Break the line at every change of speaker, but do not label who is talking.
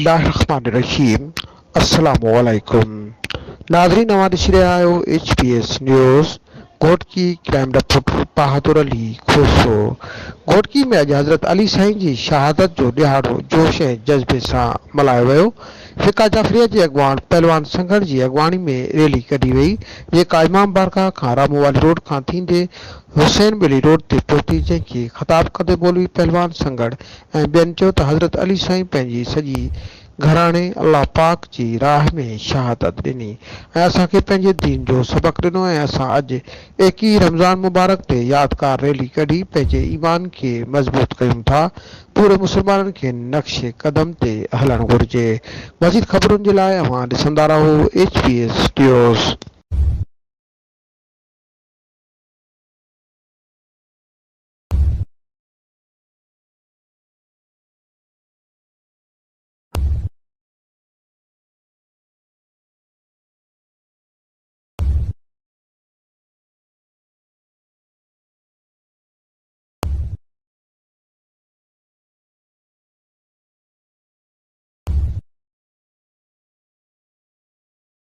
बिस्मिल्लाहिर्रहमानिर्रहीम। अस्सलामुअलैकुम। नाज़रीन, हमारे सिरे आयो HPS news. Ghotki crime reporter Bahadur Ali Khoso. Ghotki में अॼु हज़रत अली साईं जी शहादत जो ॾियारो जोश ऐं जज़्बे सां मल्हायो वियो। फिका जाफ़रीअ जे अॻवान पहलवान संगड़ जी अॻवानी में रैली कढी वई, जेका इमाम बारगाह खां रामूवाली रोड खां थींदे हुसैन बेली रोड ते पहुती, जंहिंखे ख़िताब कंदे मौलवी पहलवान संगड़ ऐं ॿियनि चयो त हज़रत अली साईं पंहिंजी सॼी घराणे अल्लाह पाक जी राह में शहादत ॾिनी ऐं असांखे पंहिंजे दीन जो सबक़ ॾिनो, ऐं असां अॼु 21 रमज़ान मुबारक ते यादगार रैली कढी पंहिंजे ईमान खे मज़बूत कयूं था। पूरे मुस्लमाननि खे नक्शे कदम ते हलणु घुरिजे। मज़ीद ख़बरुनि जे लाइ अव्हां ॾिसंदा रहो HPS न्यूज़।